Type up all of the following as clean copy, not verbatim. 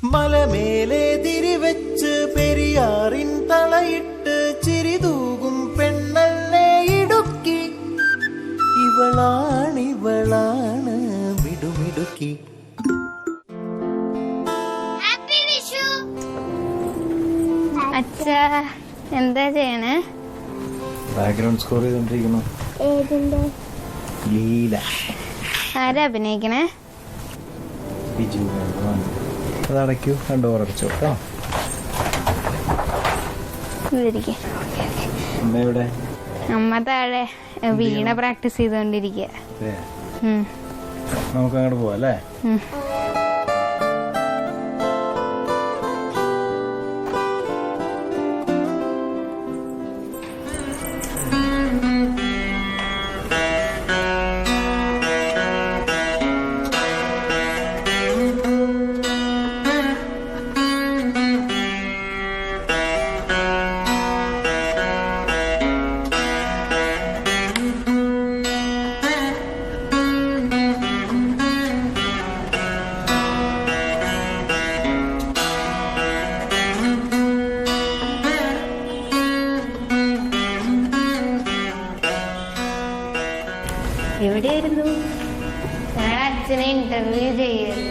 മലമേലെ തിരിവെച്ച് പെരിയാറിൻ തളയിട്ട് ചിരിതൂകും പെണ്ണല്ലേ ഇടുക്കി. ഇവളാണ് മിടുമിടുക്കി. അച്ഛാ എന്താ ചെയ്യണേ? ബാക്ക്ഗ്രൗണ്ട് സ്കോർ ചെയ്തോണ്ടിരിക്കുന്നു. ലീല. ആരാ അഭിനയിക്കണേ? ബിജു. അതടയ്ക്കൂ, ഡോറടച്ചോ കേട്ടോ. അമ്മ എവിടെ? അമ്മ താഴെ വീണ പ്രാക്ടീസ് ചെയ്തോണ്ടിരിക്കുക. നമുക്ക് അങ്ങോട്ട് പോവാം അല്ലേ? എവിടെയായിരുന്നു? ഞാൻ അച്ഛനെ ഇന്റർവ്യൂ ചെയ്യായിരുന്നു.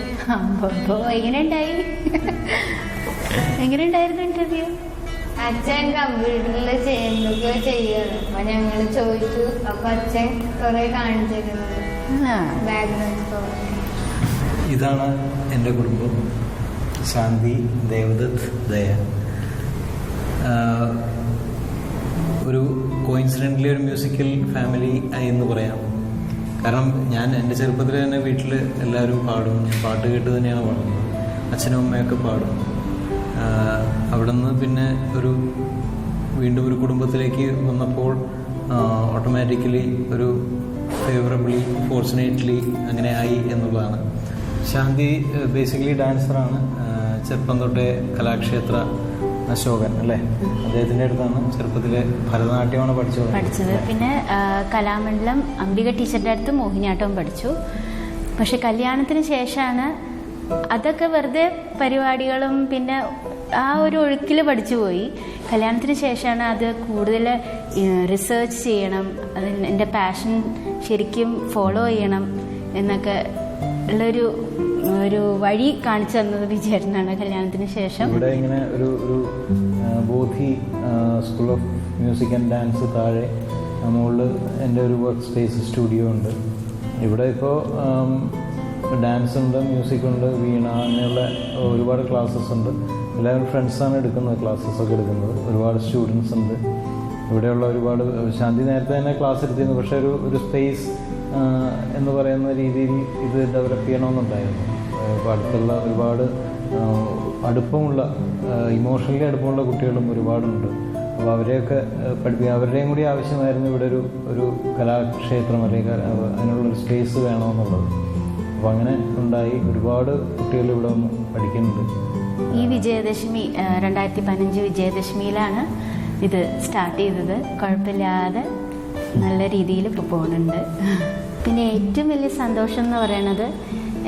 എങ്ങനെയുണ്ടായിരുന്നു ഇന്റർവ്യൂ? അച്ഛൻ കമ്പ്യൂട്ടറിൽ എന്തൊക്കെയോ ചെയ്യാണ്. അപ്പൊ ഞങ്ങള് ചോദിച്ചു. അപ്പൊ അച്ഛൻ കുറെ കാണിച്ചിരുന്നു ബാക്ക്ഗ്രൗണ്ട്. ഇതാണ് എൻ്റെ കുടുംബം. ശാന്തി, ദേവദത്ത്, ദയ. ഒരു കോയിൻസിഡൻ്റലി ഒരു മ്യൂസിക്കൽ ഫാമിലി ആയി എന്ന് പറയാം. കാരണം ഞാൻ എൻ്റെ ചെറുപ്പത്തിൽ തന്നെ വീട്ടിൽ എല്ലാവരും പാടും. ഞാൻ പാട്ട് കേട്ട് തന്നെയാണ് വളർന്നത്. അച്ഛനും അമ്മയൊക്കെ പാടും. അവിടെ നിന്ന് പിന്നെ വീണ്ടും ഒരു കുടുംബത്തിലേക്ക് വന്നപ്പോൾ ഓട്ടോമാറ്റിക്കലി ഒരു ഫേവറബിളി, ഫോർച്ചുനേറ്റ്ലി അങ്ങനെ ആയി എന്നുള്ളതാണ്. ശാന്തി ബേസിക്കലി ഡാൻസറാണ്. ചെറുപ്പം തൊട്ടേ കലാക്ഷേത്ര അശോകൻ അല്ലേ, അദ്ദേഹത്തിൻ്റെ അടുത്താണ് ചെറുപ്പത്തിലെ ഭരതനാട്യമാണ് പഠിച്ചത്. പിന്നെ കലാമണ്ഡലം അംബിക ടീച്ചറുടെ അടുത്ത് മോഹിനിയാട്ടവും പഠിച്ചു. പക്ഷെ കല്യാണത്തിന് ശേഷമാണ് അതൊക്കെ വെറുതെ പരിപാടികളും പിന്നെ ആ ഒരു ഒഴുക്കിൽ പഠിച്ചു പോയി. കല്യാണത്തിന് ശേഷമാണ് അത് കൂടുതൽ റിസർച്ച് ചെയ്യണം, അതിന് എൻ്റെ പാഷൻ ശരിക്കും ഫോളോ ചെയ്യണം എന്നൊക്കെ ഉള്ളൊരു വഴി കാണിച്ചു തന്നത് വിജയേട്ടനാണ്. കല്യാണത്തിന് ശേഷം ഇവിടെ ഇങ്ങനെ ഒരു Bodhi school of music and dance താഴെ മുകളിൽ എൻ്റെ ഒരു വർക്ക് സ്പേസ് സ്റ്റുഡിയോ ഉണ്ട്. ഇവിടെ ഇപ്പോൾ ഡാൻസ് ഉണ്ട്, മ്യൂസിക് ഉണ്ട്, വീണ, അങ്ങനെയുള്ള ഒരുപാട് ക്ലാസ്സസ് ഉണ്ട്. എല്ലാവരും ഫ്രണ്ട്സാണ് എടുക്കുന്നത്, ക്ലാസ്സസൊക്കെ എടുക്കുന്നത്. ഒരുപാട് സ്റ്റുഡൻസ് ഉണ്ട് ഇവിടെയുള്ള. ഒരുപാട് ശാന്തി നേരത്തെ തന്നെ ക്ലാസ് എടുത്തിരുന്നു. പക്ഷേ ഒരു സ്പേസ് എന്ന് പറയുന്ന രീതിയിൽ ഇത് ഡെവലപ്പ് ചെയ്യണമെന്നുണ്ടായിരുന്നു. ഇപ്പോൾ അടുത്തുള്ള ഒരുപാട് അടുപ്പമുള്ള, ഇമോഷണലി അടുപ്പമുള്ള കുട്ടികളും ഒരുപാടുണ്ട്. അപ്പോൾ അവരെയൊക്കെ പഠിപ്പിക്കുക, അവരുടെയും കൂടി ആവശ്യമായിരുന്നു ഇവിടെ ഒരു കലാക്ഷേത്രം അല്ലെങ്കിൽ അതിനുള്ളൊരു സ്പേസ് വേണമെന്നുള്ളത്. അപ്പോൾ അങ്ങനെ ഉണ്ടായി. ഒരുപാട് കുട്ടികൾ ഇവിടെ വന്ന് പഠിക്കുന്നുണ്ട്. ഈ വിജയദശമി 2015 വിജയദശമിയിലാണ് ഇത് സ്റ്റാർട്ട് ചെയ്തത്. കുഴപ്പമില്ലാതെ നല്ല രീതിയിൽ ഇപ്പോൾ പോകുന്നുണ്ട്. പിന്നെ ഏറ്റവും വലിയ സന്തോഷം എന്ന് പറയുന്നത്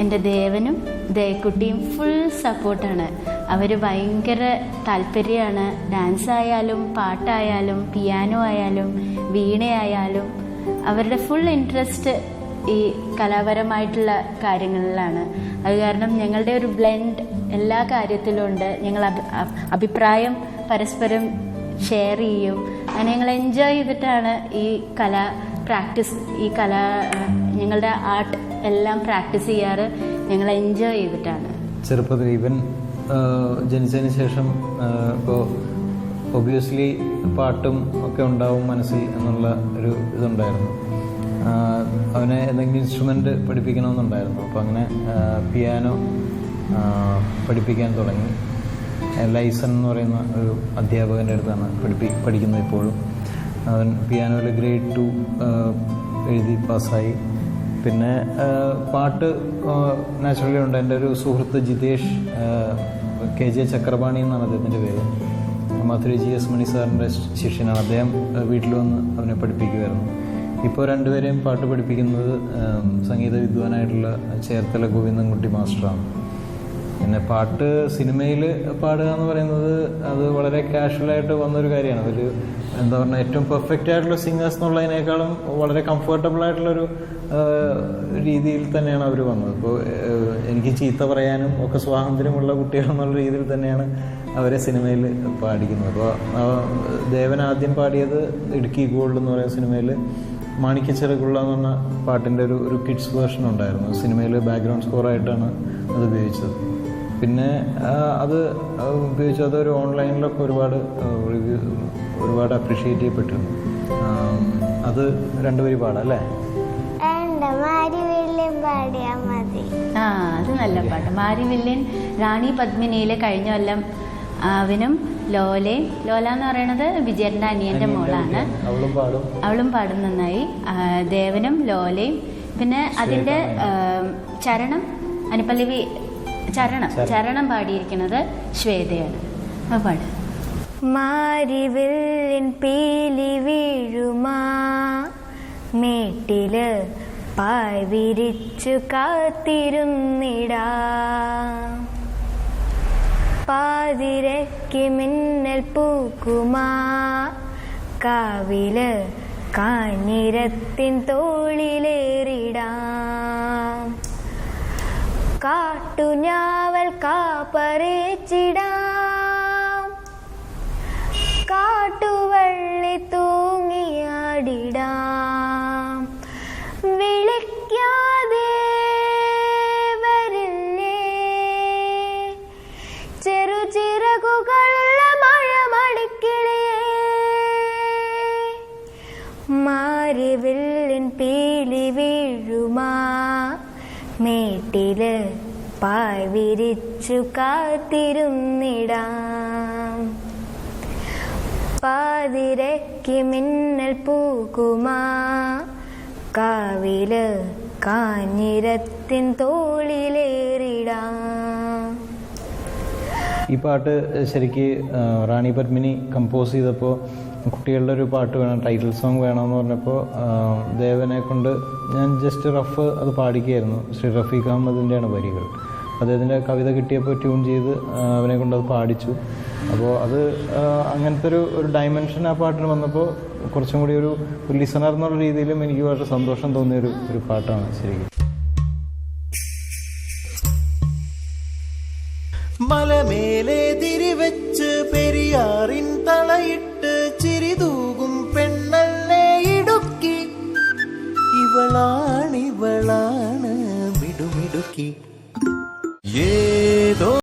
എൻ്റെ ദേവനും ദേക്കുട്ടിയും ഫുൾ സപ്പോർട്ടാണ്. അവർ ഭയങ്കര താല്പര്യമാണ്. ഡാൻസ് ആയാലും പാട്ടായാലും പിയാനോ ആയാലും വീണയായാലും അവരുടെ ഫുൾ ഇൻട്രസ്റ്റ് ഈ കലാപരമായിട്ടുള്ള കാര്യങ്ങളിലാണ്. അത് കാരണം ഞങ്ങളുടെ ഒരു ബ്ലെൻഡ് എല്ലാ കാര്യത്തിലും ഉണ്ട്. ഞങ്ങൾ അഭിപ്രായം പരസ്പരം ഷെയർ ചെയ്യും. അങ്ങനെ ഞങ്ങൾ എൻജോയ് ചെയ്തിട്ടാണ് ഈ ഞങ്ങളുടെ ആർട്ട് എല്ലാം പ്രാക്ടീസ് ചെയ്യാറ്. ഞങ്ങൾ എൻജോയ് ചെയ്തിട്ടാണ്. ചെറുപ്പത്തിൽ ഈവൻ ജനിച്ചതിന് ശേഷം ഇപ്പോൾ ഒബ്വിയസ്ലി പാട്ടും ഒക്കെ ഉണ്ടാവും മനസ്സിൽ എന്നുള്ള ഒരു ഇതുണ്ടായിരുന്നു. അവനെ എന്തെങ്കിലും ഇൻസ്ട്രുമെൻ്റ് പഠിപ്പിക്കണമെന്നുണ്ടായിരുന്നു. അപ്പോൾ അങ്ങനെ പിയാനോ പഠിപ്പിക്കാൻ തുടങ്ങി. ലൈസൺ എന്ന് പറയുന്ന ഒരു അധ്യാപകൻ്റെ അടുത്താണ് പഠിക്കുന്നത് ഇപ്പോഴും. അവൻ പിയാനോയിൽ ഗ്രേഡ് 2 എഴുതി പാസ്സായി. പിന്നെ പാട്ട് നാച്ചുറലി ഉണ്ട്. എൻ്റെ ഒരു സുഹൃത്ത് ജിതേഷ് KJ ചക്രപാണി എന്നാണ് അദ്ദേഹത്തിൻ്റെ പേര്. മധുരൈ GS മണി സാറിൻ്റെ ശിഷ്യനാണ്. അദ്ദേഹം വീട്ടിൽ വന്ന് അവനെ പഠിപ്പിക്കുമായിരുന്നു. ഇപ്പോൾ രണ്ടുപേരെയും പാട്ട് പഠിപ്പിക്കുന്നത് സംഗീത വിദ്വാനായിട്ടുള്ള ചേർത്തല ഗോവിന്ദൻകുട്ടി മാസ്റ്ററാണ്. പിന്നെ പാട്ട് സിനിമയിൽ പാടുക എന്ന് പറയുന്നത് അത് വളരെ കാഷ്വലായിട്ട് വന്നൊരു കാര്യമാണ്. ഒരു എന്താ പറയുക, ഏറ്റവും പെർഫെക്റ്റ് ആയിട്ടുള്ള സിംഗേഴ്സ് എന്നുള്ളതിനേക്കാളും വളരെ കംഫർട്ടബിൾ ആയിട്ടുള്ളൊരു രീതിയിൽ തന്നെയാണ് അവർ വന്നത്. ഇപ്പോൾ എനിക്ക് ചീത്ത പറയാനും ഒക്കെ സ്വാതന്ത്ര്യമുള്ള കുട്ടികൾ എന്നുള്ള രീതിയിൽ തന്നെയാണ് അവരെ സിനിമയിൽ പാടിക്കുന്നത്. അപ്പോൾ ദേവൻ ആദ്യം പാടിയത് ഇടുക്കി ഗോൾഡ് എന്ന് പറയുന്ന സിനിമയിൽ മാണിക്യച്ചിറകുള്ള എന്ന് പറഞ്ഞ പാട്ടിൻ്റെ ഒരു കിഡ്സ് വേർഷൻ ഉണ്ടായിരുന്നു. സിനിമയിൽ ബാക്ക്ഗ്രൗണ്ട് സ്കോറായിട്ടാണ് അത് ഉപയോഗിച്ചത്. പിന്നെ അത് ഉപയോഗിച്ച് അതൊരു ഓൺലൈനിലൊക്കെ ഒരുപാട് അപ്രീഷിയേറ്റ് ചെയ്യപ്പെട്ടിരുന്നു. അത് രണ്ടുപേരും പാടാം അല്ലേ? ആ, അത് നല്ല പാട്ട്. മാരിവില്യൻ റാണി പത്മിനിയിലെ കഴിഞ്ഞ കൊല്ലം അവനും ലോല എന്ന് പറയുന്നത് വിജയന്റെ അനിയന്റെ മോളാണ്. അവളും പാടും നന്നായി. ദേവനും ലോലയും പിന്നെ അതിന്റെ ചരണം അനുപല്ലവി ചരണം പാടിയിരിക്കുന്നത് ശ്വേതയാണ്. പാട്. മാരിവില്ലിൻ പീലി വീഴുമാ മേട്ടില് പായ് വിരിച്ചു കാത്തിരുന്നിടാ, പാതിരയ്ക്ക് മിന്നൽ പൂക്കുമാ കാവില് കാഞ്ഞിരത്തിൻ തോളിലേറിടാം, കാട്ടുഞാവൽ കാപ്പറിച്ചിടാം, കാട്ടുവള്ളി തൂങ്ങിയാടിടാം, വിളിക്കാതെ വരില്ലേ ചെറുചിറകുകളുള്ള മഴമടിക്കിളിയേ, മാരിവില്ലിൻ പീലി വീഴുമാ മേട്ടില് പായ് വിരിച്ചു കാത്തിരുന്നിടാം, പാതിരയ്ക്ക് മിന്നൽ പൂക്കുമാ കാവില് കാഞ്ഞിരത്തിൻ തോളിലേറിടാം. ഈ പാട്ട് ശരിക്ക് റാണി പത്മിനി കമ്പോസ് ചെയ്തപ്പോൾ കുട്ടികളുടെ ഒരു പാട്ട് വേണം, ടൈറ്റിൽ സോങ് വേണമെന്ന് പറഞ്ഞപ്പോൾ ദേവനെ കൊണ്ട് ഞാൻ ജസ്റ്റ് റഫ് അത് പാടിക്കുകയായിരുന്നു. ശ്രീ റഫീഖ് അഹമ്മദിൻ്റെയാണ് വരികൾ. അദ്ദേഹത്തിൻ്റെ കവിത കിട്ടിയപ്പോൾ ട്യൂൺ ചെയ്ത് അവനെ കൊണ്ട് അത് പാടിച്ചു. അപ്പോൾ അത് അങ്ങനത്തെ ഒരു ഡയമെൻഷൻ ആ പാട്ടിന് വന്നപ്പോൾ കുറച്ചും കൂടി ഒരു ലിസണർ എന്നുള്ള രീതിയിലും എനിക്ക് വളരെ സന്തോഷം തോന്നിയൊരു പാട്ടാണ് ശരിക്കും. മലമേലെ തിരിവെച്ച് പെരിയാറിൻ തളയിട്ട് ചിരിതൂകും പെണ്ണല്ലേ ഇടുക്കി, ഇവളാണ് മിടുമിടുക്കി.